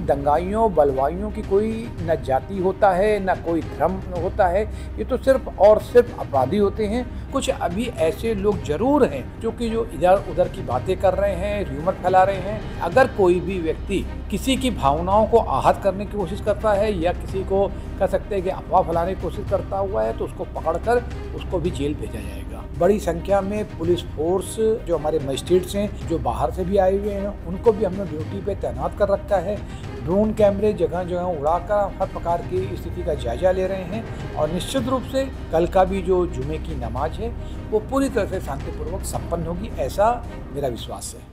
इन दंगाइयों बलवाइयों की कोई न जाति होता है न कोई धर्म होता है, ये तो सिर्फ और सिर्फ अपराधी होते हैं। कुछ अभी ऐसे लोग जरूर हैं जो इधर उधर की बातें कर रहे हैं, र्यूमर फैला रहे हैं। अगर कोई भी व्यक्ति किसी की भावनाओं को आहत करने की कोशिश करता है या किसी को कह सकते हैं कि अफवाह फैलाने की कोशिश करता हुआ है तो उसको पकड़कर उसको भी जेल भेजा जाएगा। बड़ी संख्या में पुलिस फोर्स जो हमारे मजिस्ट्रेट्स हैं जो बाहर से भी आए हुए हैं उनको भी हमने ड्यूटी पे तैनात कर रखा है। ड्रोन कैमरे जगह जगह उड़ाकर हर प्रकार की स्थिति का जायजा ले रहे हैं और निश्चित रूप से कल का भी जो जुमे की नमाज है वो पूरी तरह से शांतिपूर्वक संपन्न होगी, ऐसा मेरा विश्वास है।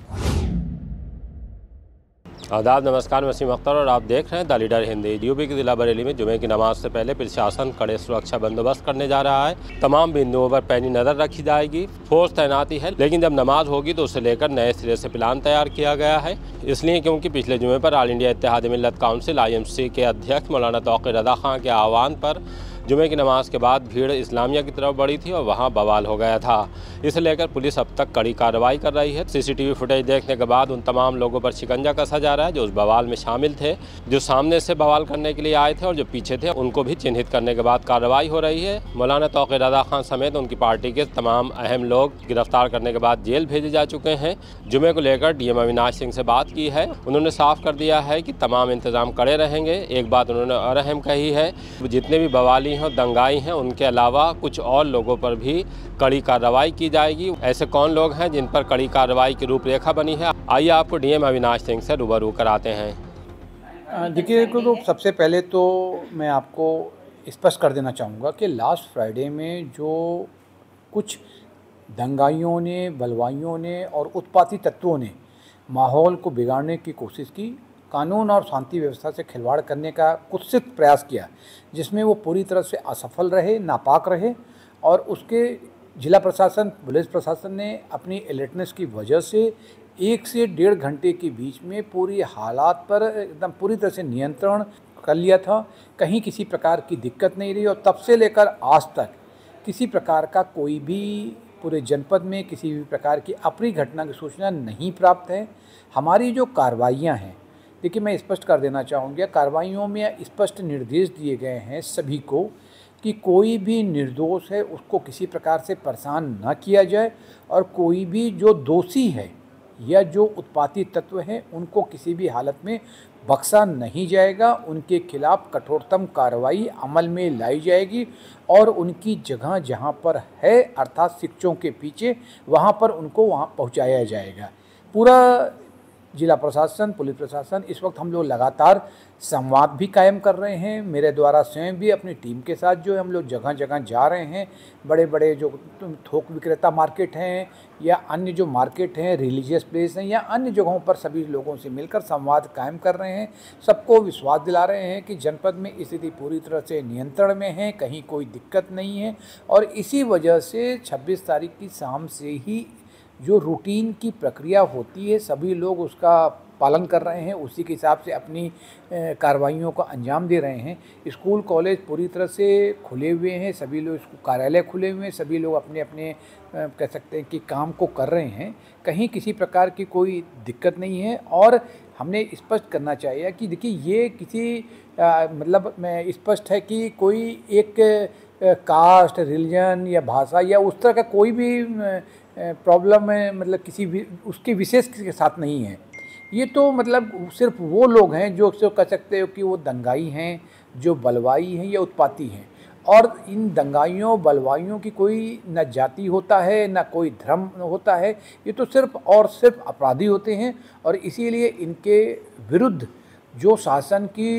आदाब, नमस्कार। मैं वसीम अख्तर और आप देख रहे हैं द लीडर हिंदी। यूपी के जिला बरेली में जुमे की नमाज से पहले प्रशासन कड़े सुरक्षा बंदोबस्त करने जा रहा है। तमाम बिंदुओं पर पैनी नज़र रखी जाएगी, फोर्स तैनाती है। लेकिन जब नमाज होगी तो उसे लेकर नए सिरे से प्लान तैयार किया गया है। इसलिए क्योंकि पिछले जुमे पर ऑल इंडिया इत्तेहाद मिल्लत काउंसिल IMC के अध्यक्ष मौलाना तौक़ीर रज़ा खां के आह्वान पर जुमे की नमाज के बाद भीड़ इस्लामिया की तरफ बढ़ी थी और वहां बवाल हो गया था। इसे लेकर पुलिस अब तक कड़ी कार्रवाई कर रही है। CCTV फुटेज देखने के बाद उन तमाम लोगों पर शिकंजा कसा जा रहा है जो उस बवाल में शामिल थे, जो सामने से बवाल करने के लिए आए थे और जो पीछे थे, उनको भी चिन्हित करने के बाद कार्रवाई हो रही है। मौलाना तौक़ीर रज़ा खां समेत उनकी पार्टी के तमाम अहम लोग गिरफ्तार करने के बाद जेल भेजे जा चुके हैं। जुमे को लेकर DM अविनाश सिंह से बात की है। उन्होंने साफ कर दिया है कि तमाम इंतजाम कड़े रहेंगे। एक बात उन्होंने और अहम कही है, जितने भी बवाली हैं दंगाई हैं उनके अलावा कुछ और लोगों पर भी कड़ी कार्रवाई की जाएगी। ऐसे कौन लोग हैं जिन पर कड़ी कार्रवाई की रूपरेखा बनी है, आइए आपको DM अविनाश सिंह से रूबरू कराते हैं। देखिए, तो सबसे पहले तो मैं आपको स्पष्ट कर देना चाहूँगा कि लास्ट फ्राइडे में जो कुछ दंगाइयों ने, बलवाइयों ने और उत्पाती तत्वों ने माहौल को बिगाड़ने की कोशिश की, कानून और शांति व्यवस्था से खिलवाड़ करने का कुत्सित प्रयास किया, जिसमें वो पूरी तरह से असफल रहे, नापाक रहे और उसके जिला प्रशासन, पुलिस प्रशासन ने अपनी अलर्टनेस की वजह से 1 से 1.5 घंटे के बीच में पूरी हालात पर एकदम पूरी तरह से नियंत्रण कर लिया था। कहीं किसी प्रकार की दिक्कत नहीं रही और तब से लेकर आज तक किसी प्रकार का कोई भी पूरे जनपद में किसी भी प्रकार की अप्रिय घटना की सूचना नहीं प्राप्त है। हमारी जो कार्रवाइयाँ हैं, देखिए मैं स्पष्ट कर देना चाहूँगा, कार्रवाइयों में स्पष्ट निर्देश दिए गए हैं सभी को कि कोई भी निर्दोष है उसको किसी प्रकार से परेशान न किया जाए और कोई भी जो दोषी है या जो उत्पाती तत्व हैं उनको किसी भी हालत में बख्शा नहीं जाएगा। उनके खिलाफ कठोरतम कार्रवाई अमल में लाई जाएगी और उनकी जगह जहाँ पर है अर्थात शिक्षकों के पीछे वहाँ पर उनको वहाँ पहुँचाया जाएगा। पूरा जिला प्रशासन, पुलिस प्रशासन, इस वक्त हम लोग लगातार संवाद भी कायम कर रहे हैं। मेरे द्वारा स्वयं भी अपनी टीम के साथ जो हम लोग जगह जगह जा रहे हैं, बड़े बड़े जो थोक विक्रेता मार्केट हैं या अन्य जो मार्केट हैं, रिलीजियस प्लेस हैं या अन्य जगहों पर सभी लोगों से मिलकर संवाद कायम कर रहे हैं। सबको विश्वास दिला रहे हैं कि जनपद में स्थिति पूरी तरह से नियंत्रण में है, कहीं कोई दिक्कत नहीं है और इसी वजह से 26 तारीख की शाम से ही जो रूटीन की प्रक्रिया होती है सभी लोग उसका पालन कर रहे हैं, उसी के हिसाब से अपनी कार्रवाइयों को अंजाम दे रहे हैं। स्कूल कॉलेज पूरी तरह से खुले हुए हैं, सभी लोग, कार्यालय खुले हुए हैं, सभी लोग अपने अपने कह सकते हैं कि काम को कर रहे हैं। कहीं किसी प्रकार की कोई दिक्कत नहीं है और हमने स्पष्ट करना चाहिए कि देखिए ये किसी मतलब मैं स्पष्ट है कि कोई एक कास्ट, रिलीजन या भाषा या उस तरह का कोई भी प्रॉब्लम है, मतलब किसी भी उसके विशेष के साथ नहीं है। ये तो मतलब सिर्फ वो लोग हैं जो कह सकते हो कि वो दंगाई हैं, जो बलवाई हैं या उत्पाती हैं। और इन दंगाइयों बलवाइयों की कोई न जाति होता है न कोई धर्म होता है, ये तो सिर्फ और सिर्फ अपराधी होते हैं और इसीलिए इनके विरुद्ध जो शासन की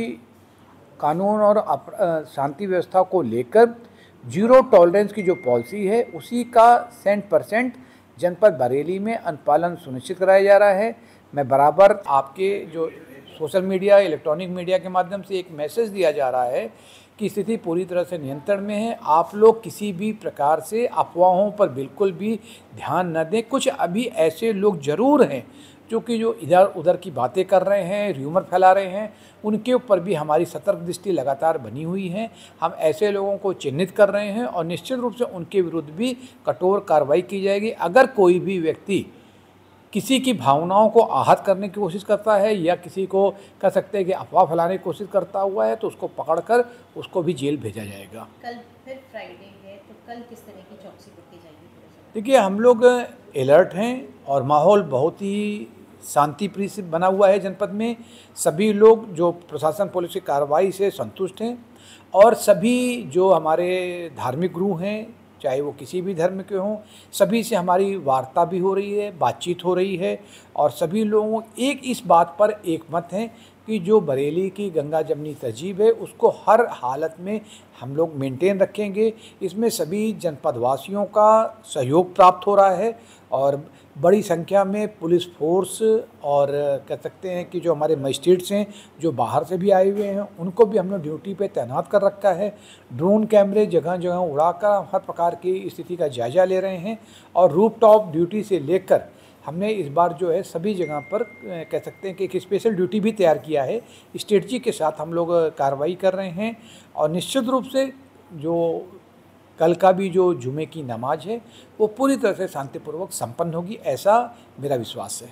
कानून और शांति व्यवस्था को लेकर जीरो टॉलरेंस की जो पॉलिसी है उसी का 100% जनपद बरेली में अनुपालन सुनिश्चित कराया जा रहा है। मैं बराबर आपके जो सोशल मीडिया, इलेक्ट्रॉनिक मीडिया के माध्यम से एक मैसेज दिया जा रहा है कि स्थिति पूरी तरह से नियंत्रण में है। आप लोग किसी भी प्रकार से अफवाहों पर बिल्कुल भी ध्यान न दें। कुछ अभी ऐसे लोग ज़रूर हैं जो इधर उधर की बातें कर रहे हैं, र्यूमर फैला रहे हैं, उनके ऊपर भी हमारी सतर्क दृष्टि लगातार बनी हुई है। हम ऐसे लोगों को चिन्हित कर रहे हैं और निश्चित रूप से उनके विरुद्ध भी कठोर कार्रवाई की जाएगी। अगर कोई भी व्यक्ति किसी की भावनाओं को आहत करने की कोशिश करता है या किसी को कह सकते हैं कि अफवाह फैलाने की कोशिश करता हुआ है, तो उसको पकड़कर उसको भी जेल भेजा जाएगा। कल फिर फ्राइडे है, तो कल किस तरह की चौकसी बरती जाएगी? देखिए, हम लोग अलर्ट हैं और माहौल बहुत ही शांतिप्रिय से बना हुआ है जनपद में। सभी लोग जो प्रशासन पुलिस की कार्रवाई से संतुष्ट हैं और सभी जो हमारे धार्मिक गुरु हैं, चाहे वो किसी भी धर्म के हों, सभी से हमारी वार्ता भी हो रही है, बातचीत हो रही है और सभी लोगों एक इस बात पर एकमत हैं कि जो बरेली की गंगा जमनी तहजीब है उसको हर हालत में हम लोग मेंटेन रखेंगे। इसमें सभी जनपदवासियों का सहयोग प्राप्त हो रहा है और बड़ी संख्या में पुलिस फोर्स और कह सकते हैं कि जो हमारे मजिस्ट्रेट्स हैं जो बाहर से भी आए हुए हैं उनको भी हमने ड्यूटी पे तैनात कर रखा है। ड्रोन कैमरे जगह जगह उड़ाकर हर प्रकार की स्थिति का जायजा ले रहे हैं और रूफटॉप ड्यूटी से लेकर हमने इस बार जो है सभी जगह पर कह सकते हैं कि एक स्पेशल ड्यूटी भी तैयार किया है। स्ट्रेटजी के साथ हम लोग कार्रवाई कर रहे हैं और निश्चित रूप से जो कल का भी जो जुमे की नमाज है वो पूरी तरह से शांतिपूर्वक संपन्न होगी, ऐसा मेरा विश्वास है।